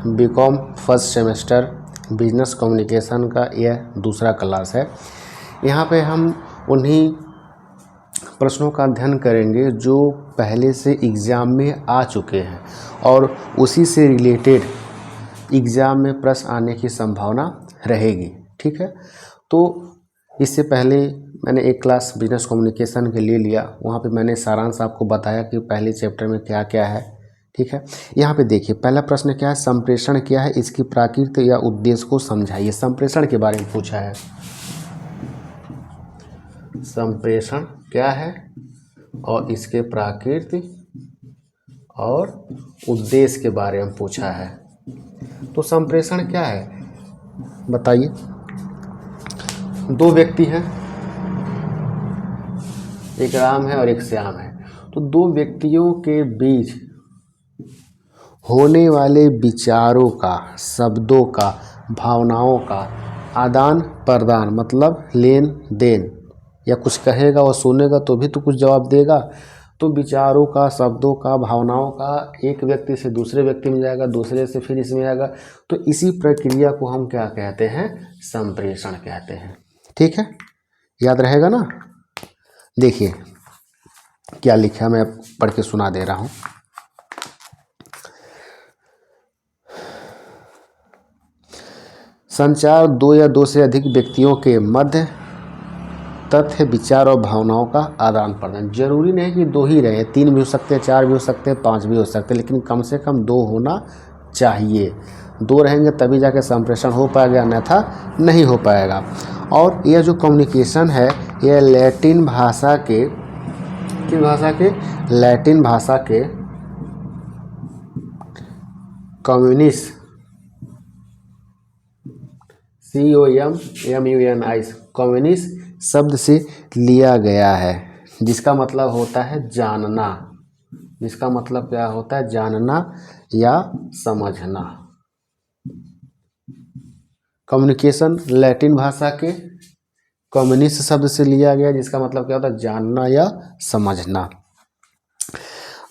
BCom first semester business communication का यह दूसरा क्लास है। यहाँ पे हम उन्हीं प्रश्नों का अध्ययन करेंगे जो पहले से एग्ज़ाम में आ चुके हैं और उसी से रिलेटेड एग्ज़ाम में प्रश्न आने की संभावना रहेगी। ठीक है, तो इससे पहले मैंने एक क्लास बिजनेस कम्युनिकेशन के लिए लिया, वहाँ पे मैंने सारांश आपको बताया कि पहले चैप्टर में क्या क्या है। ठीक है, यहाँ पे देखिए पहला प्रश्न क्या है, संप्रेषण क्या है, इसकी प्रकृति या उद्देश्य को समझाइए। संप्रेषण के बारे में पूछा है। संप्रेषण क्या है और इसके प्रकृति और उद्देश्य के बारे में पूछा है। तो संप्रेषण क्या है बताइए। दो व्यक्ति हैं, एक राम है और एक श्याम है। तो दो व्यक्तियों के बीच होने वाले विचारों का, शब्दों का, भावनाओं का आदान प्रदान, मतलब लेन देन, या कुछ कहेगा और सुनेगा तो भी तो कुछ जवाब देगा। तो विचारों का, शब्दों का, भावनाओं का एक व्यक्ति से दूसरे व्यक्ति में जाएगा, दूसरे से फिर इसमें आएगा। तो इसी प्रक्रिया को हम क्या कहते हैं, संप्रेषण कहते हैं। ठीक है, याद रहेगा ना। देखिए क्या लिखा, मैं पढ़ के सुना दे रहा हूँ। संचार दो या दो से अधिक व्यक्तियों के मध्य तथ्य, विचार और भावनाओं का आदान प्रदान। जरूरी नहीं कि दो ही रहे, तीन भी हो सकते हैं, चार भी हो सकते हैं, पांच भी हो सकते हैं, लेकिन कम से कम दो होना चाहिए। दो रहेंगे तभी जाके संप्रेषण हो पाएगा, अन्यथा नहीं हो पाएगा। और यह जो कम्युनिकेशन है यह लैटिन भाषा के, किस भाषा के, लैटिन भाषा के कम्युनिस, COMMUNIS, कम्युनिस शब्द से लिया गया है, जिसका मतलब होता है जानना। जिसका मतलब क्या होता है, जानना या समझना। कम्युनिकेशन लैटिन भाषा के कम्युनिस्ट शब्द से लिया गया, जिसका मतलब क्या होता है, जानना या समझना।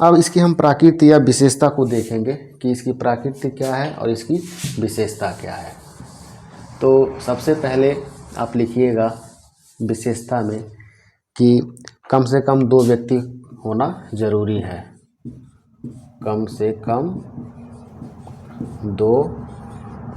अब इसकी हम प्रकृति या विशेषता को देखेंगे कि इसकी प्रकृति क्या है और इसकी विशेषता क्या है। तो सबसे पहले आप लिखिएगा विशेषता में कि कम से कम दो व्यक्ति होना जरूरी है। कम से कम दो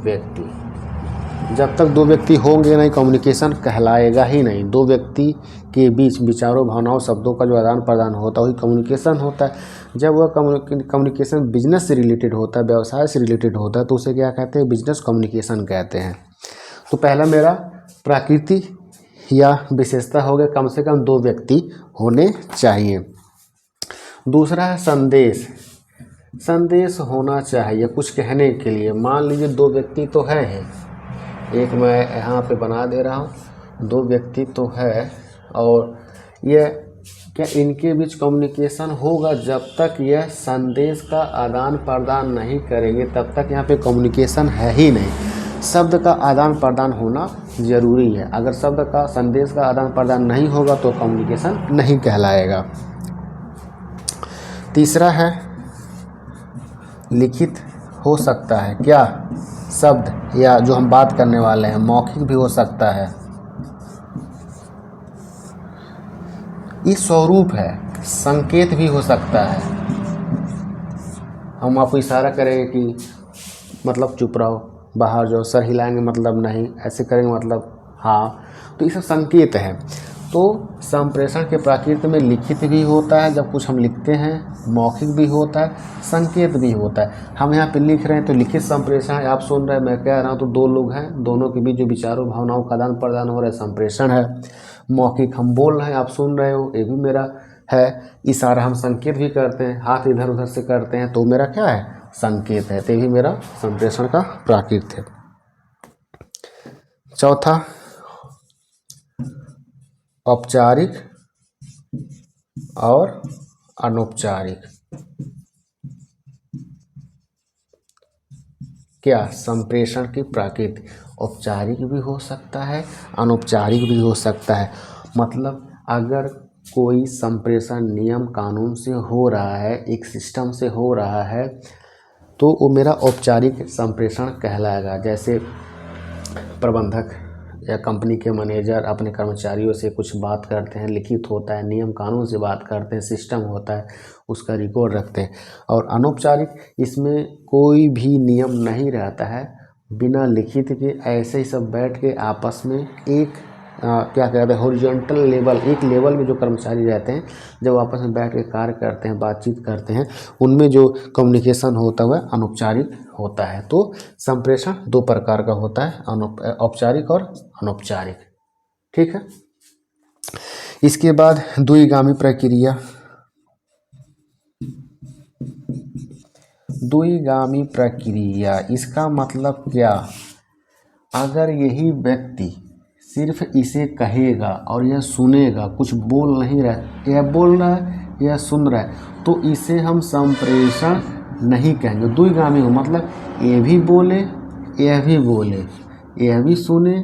व्यक्ति। जब तक दो व्यक्ति होंगे नहीं, कम्युनिकेशन कहलाएगा ही नहीं। दो व्यक्ति के बीच विचारों, भावनाओं, शब्दों का जो आदान प्रदान होता है वही कम्युनिकेशन होता है। जब वह कम्युनिकेशन बिजनेस से रिलेटेड होता है, व्यवसाय से रिलेटेड होता है, तो उसे क्या कहते हैं, बिजनेस कम्युनिकेशन कहते हैं। तो पहला मेरा प्रकृति या विशेषता हो गया, कम से कम दो व्यक्ति होने चाहिए। दूसरा है संदेश। संदेश होना चाहिए कुछ कहने के लिए। मान लीजिए दो व्यक्ति तो है ही, एक मैं यहाँ पे बना दे रहा हूँ, दो व्यक्ति तो है, और यह क्या इनके बीच कम्युनिकेशन होगा जब तक यह संदेश का आदान प्रदान नहीं करेंगे, तब तक यहाँ पे कम्युनिकेशन है ही नहीं। शब्द का आदान प्रदान होना जरूरी है। अगर शब्द का, संदेश का आदान प्रदान नहीं होगा तो कम्युनिकेशन नहीं कहलाएगा। तीसरा है लिखित हो सकता है। क्या शब्द या जो हम बात करने वाले हैं, मौखिक भी हो सकता है। इस स्वरूप है, संकेत भी हो सकता है। हम आपको इशारा करेंगे कि मतलब चुप रहो, बाहर जाओ, सर हिलाएंगे मतलब नहीं, ऐसे करेंगे मतलब हाँ। तो ये सब संकेत है। तो संप्रेषण के प्रकृति में लिखित भी होता है, जब कुछ हम लिखते हैं, मौखिक भी होता है, संकेत भी होता है। हम यहाँ पे लिख रहे हैं तो लिखित संप्रेषण है, आप सुन रहे हैं, मैं कह रहा हूँ, तो दो लोग हैं, दोनों के बीच जो विचारों, भावनाओं का आदान प्रदान हो रहा है, संप्रेषण है। मौखिक हम बोल रहे हैं, आप सुन रहे हो, ये भी मेरा है। इशारा हम संकेत भी करते हैं, हाथ इधर उधर से करते हैं, तो मेरा क्या है, संकेत है। तो ये भी मेरा संप्रेषण का प्रकृति है। चौथा औपचारिक और अनौपचारिक। क्या संप्रेषण की प्रकृति औपचारिक भी हो सकता है, अनौपचारिक भी हो सकता है। मतलब अगर कोई संप्रेषण नियम कानून से हो रहा है, एक सिस्टम से हो रहा है, तो वो मेरा औपचारिक संप्रेषण कहलाएगा। जैसे प्रबंधक या कंपनी के मैनेजर अपने कर्मचारियों से कुछ बात करते हैं, लिखित होता है, नियम कानून से बात करते हैं, सिस्टम होता है, उसका रिकॉर्ड रखते हैं। और अनौपचारिक, इसमें कोई भी नियम नहीं रहता है, बिना लिखित के ऐसे ही सब बैठ के आपस में एक क्या कहते हैं हॉरिजॉन्टल लेवल, एक लेवल में जो कर्मचारी रहते हैं जब आपस में बैठ के कार्य करते हैं, बातचीत करते हैं, उनमें जो कम्युनिकेशन होता है अनौपचारिक होता है। तो संप्रेषण दो प्रकार का होता है, औपचारिक और अनौपचारिक। ठीक है। इसके बाद द्विगामी प्रक्रिया। द्विगामी प्रक्रिया इसका मतलब क्या? अगर यही व्यक्ति सिर्फ इसे कहेगा और यह सुनेगा, कुछ बोल नहीं रहा है, यह बोल रहा है यह सुन रहा है, तो इसे हम संप्रेषण नहीं कहेंगे। द्विगामी हो मतलब ये भी बोले यह भी बोले, यह भी सुने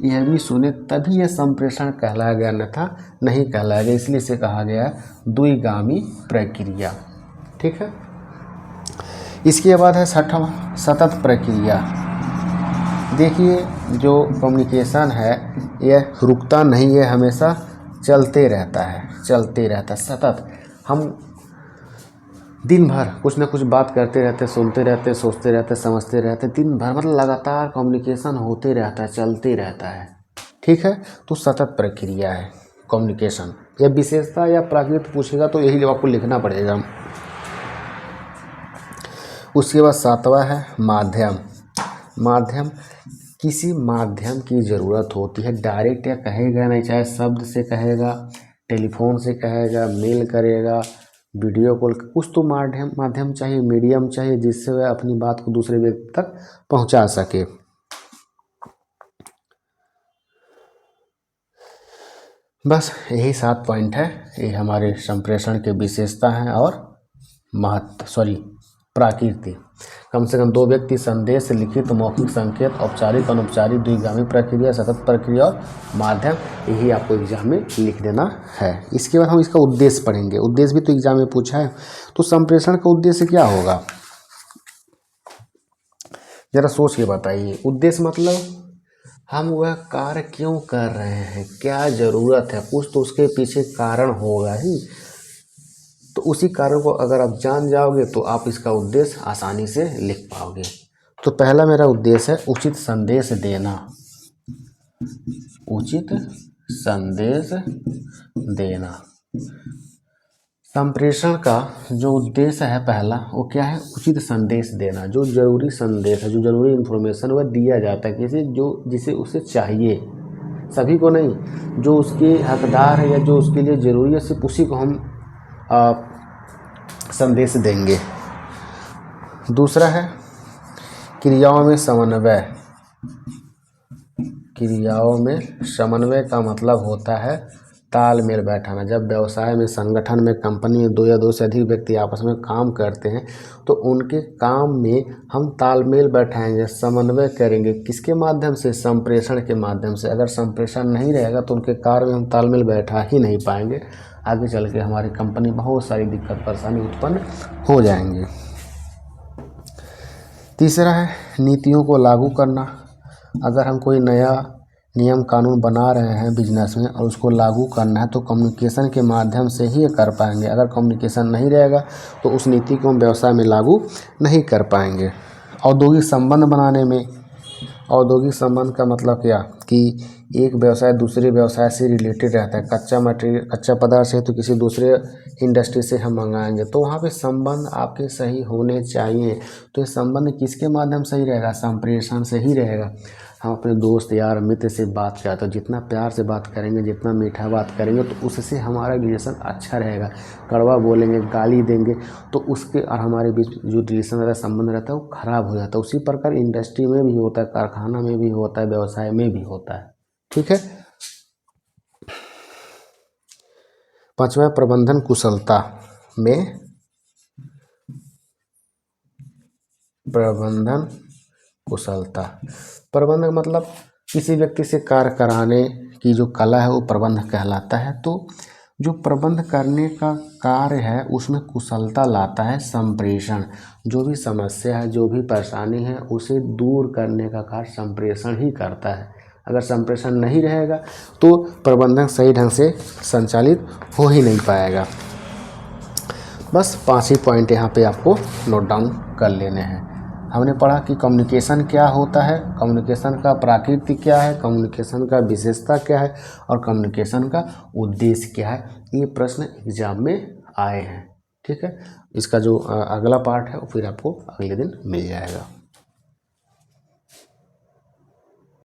यह भी सुने, तभी यह संप्रेषण कहलाया गया, अन्यथा नहीं कहलाया गया। इसलिए इसे कहा गया द्विगामी प्रक्रिया। ठीक है। इसके बाद है छठवां सतत प्रक्रिया। देखिए जो कम्युनिकेशन है यह रुकता नहीं है, हमेशा चलते रहता है, चलते रहता है सतत। हम दिन भर कुछ ना कुछ बात करते रहते, सुनते रहते, सोचते रहते, समझते रहते, दिन भर मतलब लगातार कम्युनिकेशन होते रहता है, चलते रहता है। ठीक है। तो सतत प्रक्रिया है कम्युनिकेशन। यह विशेषता या प्राकृत पूछेगा तो यही आपको लिखना पड़ेगा। उसके बाद सातवां है माध्यम। माध्यम, किसी माध्यम की ज़रूरत होती है, डायरेक्ट या कहेगा नहीं, चाहे शब्द से कहेगा, टेलीफोन से कहेगा, मेल करेगा, वीडियो कॉल, कुछ तो माध्यम चाहिए, मीडियम चाहिए, जिससे वह अपनी बात को दूसरे व्यक्ति तक पहुंचा सके। बस यही 7 पॉइंट है, ये हमारे संप्रेषण के विशेषता हैं और प्राकृति। कम से कम 2 व्यक्ति, संदेश, लिखित, मौखिक, संकेत, औपचारिक, अनौपचारिक, द्विगामी प्रक्रिया, सतत प्रक्रिया और माध्यम, यही आपको एग्जाम में लिख देना है। इसके बाद हम इसका उद्देश्य पढ़ेंगे। उद्देश्य भी तो एग्जाम में पूछा है। तो संप्रेषण का उद्देश्य क्या होगा, जरा सोच के बताइए। उद्देश्य मतलब हम वह कार्य क्यों कर रहे हैं, क्या ज़रूरत है, कुछ तो उसके पीछे कारण होगा ही। तो उसी कारण को अगर आप जान जाओगे तो आप इसका उद्देश्य आसानी से लिख पाओगे। तो पहला मेरा उद्देश्य है उचित संदेश देना। उचित संदेश देना। संप्रेषण का जो उद्देश्य है पहला, वो क्या है? उचित संदेश देना। जो जरूरी संदेश है, जो जरूरी इन्फॉर्मेशन वह दिया जाता है किसी जिसे उसे चाहिए, सभी को नहीं, जो उसके हकदार है या जो उसके लिए जरूरी है, सिर्फ उसी को हम संदेश देंगे। दूसरा है क्रियाओं में समन्वय। क्रियाओं में समन्वय का मतलब होता है तालमेल बैठाना। जब व्यवसाय में, संगठन में, कंपनी में 2 या 2 से अधिक व्यक्ति आपस में काम करते हैं तो उनके काम में हम तालमेल बैठाएंगे, समन्वय करेंगे। किसके माध्यम से? संप्रेषण के माध्यम से। अगर संप्रेषण नहीं रहेगा तो उनके कार्य में हम तालमेल बैठा ही नहीं पाएंगे। आगे चल के हमारी कंपनी बहुत सारी दिक्कत परेशानी उत्पन्न हो जाएंगे। तीसरा है नीतियों को लागू करना। अगर हम कोई नया नियम कानून बना रहे हैं बिजनेस में और उसको लागू करना है तो कम्युनिकेशन के माध्यम से ही ये कर पाएंगे। अगर कम्युनिकेशन नहीं रहेगा तो उस नीति को हम व्यवसाय में लागू नहीं कर पाएंगे। औद्योगिक संबंध बनाने में, औद्योगिक संबंध का मतलब क्या कि एक व्यवसाय दूसरे व्यवसाय से रिलेटेड रहता है। कच्चा पदार्थ है तो किसी दूसरे इंडस्ट्री से हम मंगाएंगे, तो वहाँ पे संबंध आपके सही होने चाहिए। तो ये संबंध किसके माध्यम से ही रहेगा? संप्रेषण से ही रहेगा। हम अपने दोस्त यार मित्र से बात करते हैं, जितना प्यार से बात करेंगे, जितना मीठा बात करेंगे तो उससे हमारा रिलेशन अच्छा रहेगा। कड़वा बोलेंगे, गाली देंगे तो उसके और हमारे बीच जो रिलेशन रहता है, संबंध रहता है, वो खराब हो जाता है। उसी प्रकार इंडस्ट्री में भी होता है, कारखाना में भी होता है, व्यवसाय में भी होता है। ठीक है। 5वां प्रबंधन कुशलता में, प्रबंधन कुशलता। प्रबंधन मतलब किसी व्यक्ति से कार्य कराने की जो कला है वो प्रबंधन कहलाता है। तो जो प्रबंध करने का कार्य है उसमें कुशलता लाता है संप्रेषण। जो भी समस्या है, जो भी परेशानी है, उसे दूर करने का कार्य संप्रेषण ही करता है। अगर संप्रेषण नहीं रहेगा तो प्रबंधन सही ढंग से संचालित हो ही नहीं पाएगा। बस 5 ही पॉइंट यहाँ पे आपको नोट डाउन कर लेने हैं। हमने पढ़ा कि कम्युनिकेशन क्या होता है, कम्युनिकेशन का प्रकृति क्या है, कम्युनिकेशन का विशेषता क्या है और कम्युनिकेशन का उद्देश्य क्या है। ये प्रश्न एग्जाम में आए हैं। ठीक है, इसका जो अगला पार्ट है वो फिर आपको अगले दिन मिल जाएगा।